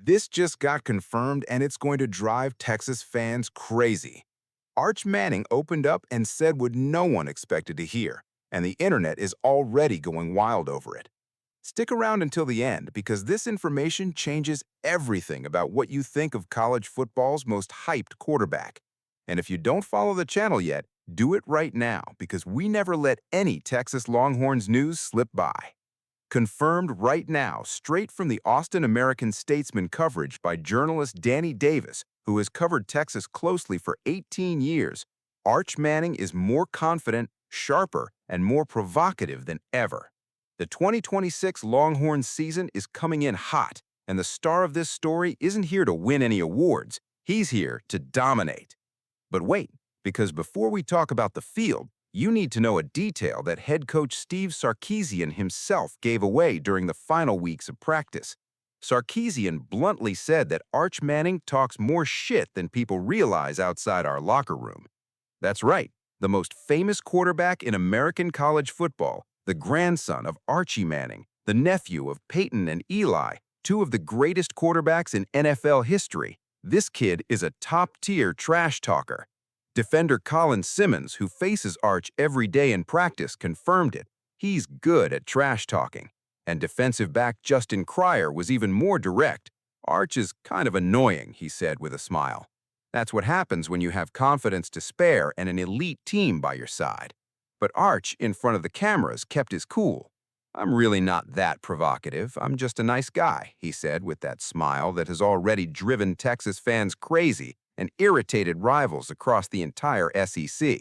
This just got confirmed and it's going to drive Texas fans crazy. Arch Manning opened up and said what no one expected to hear, and the internet is already going wild over it. Stick around until the end because this information changes everything about what you think of college football's most hyped quarterback. And if you don't follow the channel yet, do it right now because we never let any Texas Longhorns news slip by. Confirmed right now, straight from the Austin American-Statesman coverage by journalist Danny Davis, who has covered Texas closely for 18 years, Arch Manning is more confident, sharper, and more provocative than ever. The 2026 Longhorns season is coming in hot, and the star of this story isn't here to win any awards. He's here to dominate. But wait, because before we talk about the field, you need to know a detail that head coach Steve Sarkisian himself gave away during the final weeks of practice. Sarkisian bluntly said that Arch Manning talks more shit than people realize outside our locker room. That's right, the most famous quarterback in American college football, the grandson of Archie Manning, the nephew of Peyton and Eli, two of the greatest quarterbacks in NFL history. This kid is a top-tier trash talker. Defender Colin Simmons, who faces Arch every day in practice, confirmed it. He's good at trash talking. And defensive back Justin Cryer was even more direct. Arch is kind of annoying, he said with a smile. That's what happens when you have confidence to spare and an elite team by your side. But Arch, in front of the cameras, kept his cool. I'm really not that provocative. I'm just a nice guy, he said with that smile that has already driven Texas fans crazy and irritated rivals across the entire SEC.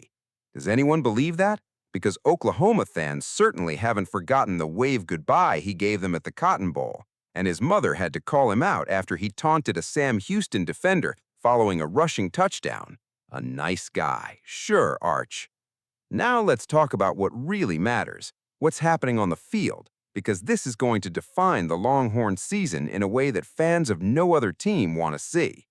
Does anyone believe that? Because Oklahoma fans certainly haven't forgotten the wave goodbye he gave them at the Cotton Bowl, and his mother had to call him out after he taunted a Sam Houston defender following a rushing touchdown. A nice guy. Sure, Arch. Now let's talk about what really matters, what's happening on the field, because this is going to define the Longhorn season in a way that fans of no other team want to see.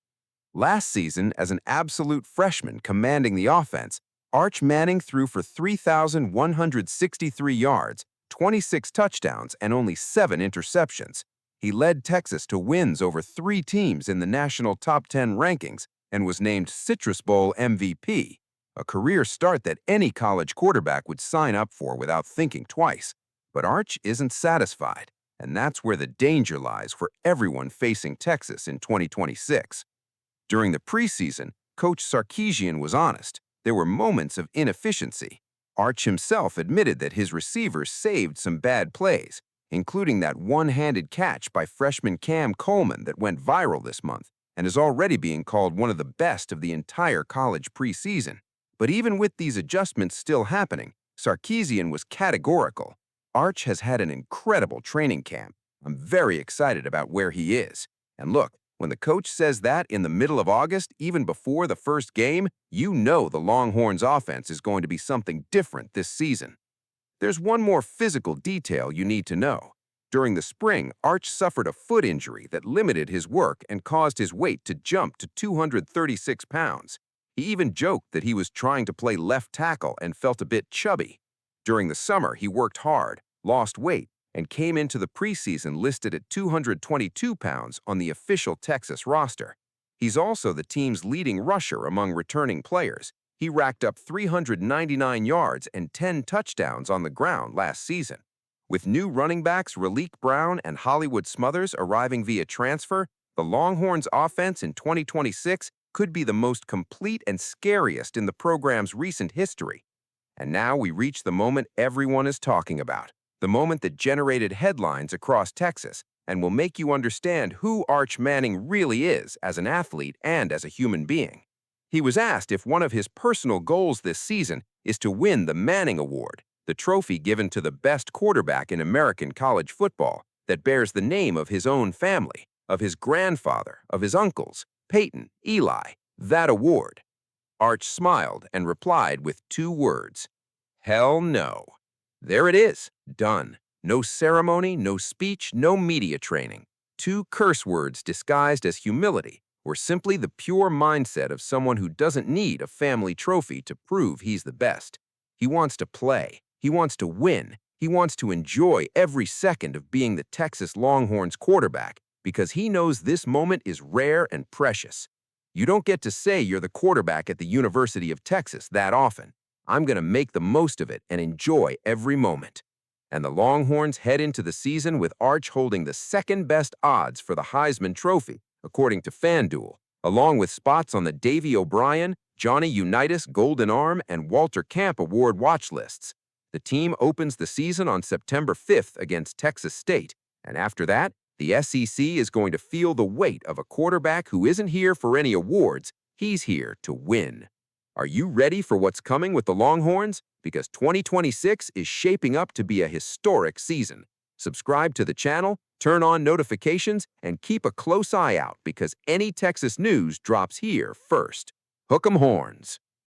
Last season, as an absolute freshman commanding the offense, Arch Manning threw for 3,163 yards, 26 touchdowns, and only 7 interceptions. He led Texas to wins over 3 teams in the national top 10 rankings and was named Citrus Bowl MVP, a career start that any college quarterback would sign up for without thinking twice. But Arch isn't satisfied, and that's where the danger lies for everyone facing Texas in 2026. During the preseason, Coach Sarkisian was honest. There were moments of inefficiency. Arch himself admitted that his receivers saved some bad plays, including that one-handed catch by freshman Cam Coleman that went viral this month and is already being called one of the best of the entire college preseason. But even with these adjustments still happening, Sarkisian was categorical. Arch has had an incredible training camp. I'm very excited about where he is. And look, when the coach says that in the middle of August, even before the first game, you know the Longhorns' offense is going to be something different this season. There's one more physical detail you need to know. During the spring, Arch suffered a foot injury that limited his work and caused his weight to jump to 236 pounds. He even joked that he was trying to play left tackle and felt a bit chubby. During the summer, he worked hard, lost weight, and came into the preseason listed at 222 pounds on the official Texas roster. He's also the team's leading rusher among returning players. He racked up 399 yards and 10 touchdowns on the ground last season. With new running backs Raleek Brown and Hollywood Smothers arriving via transfer, the Longhorns' offense in 2026 could be the most complete and scariest in the program's recent history. And now we reach the moment everyone is talking about. The moment that generated headlines across Texas and will make you understand who Arch Manning really is as an athlete and as a human being. He was asked if one of his personal goals this season is to win the Manning Award, the trophy given to the best quarterback in American college football that bears the name of his own family, of his grandfather, of his uncles, Peyton, Eli, that award. Arch smiled and replied with 2 words, "Hell no." There it is, done. No ceremony, no speech, no media training. 2 curse words disguised as humility, or simply the pure mindset of someone who doesn't need a family trophy to prove he's the best. He wants to play. He wants to win. He wants to enjoy every second of being the Texas Longhorns quarterback because he knows this moment is rare and precious. You don't get to say you're the quarterback at the University of Texas that often. I'm going to make the most of it and enjoy every moment. And the Longhorns head into the season with Arch holding the second-best odds for the Heisman Trophy, according to FanDuel, along with spots on the Davy O'Brien, Johnny Unitas Golden Arm, and Walter Camp Award watch lists. The team opens the season on September 5th against Texas State, and after that, the SEC is going to feel the weight of a quarterback who isn't here for any awards, he's here to win. Are you ready for what's coming with the Longhorns? Because 2026 is shaping up to be a historic season. Subscribe to the channel, turn on notifications, and keep a close eye out because any Texas news drops here first. Hook 'em horns!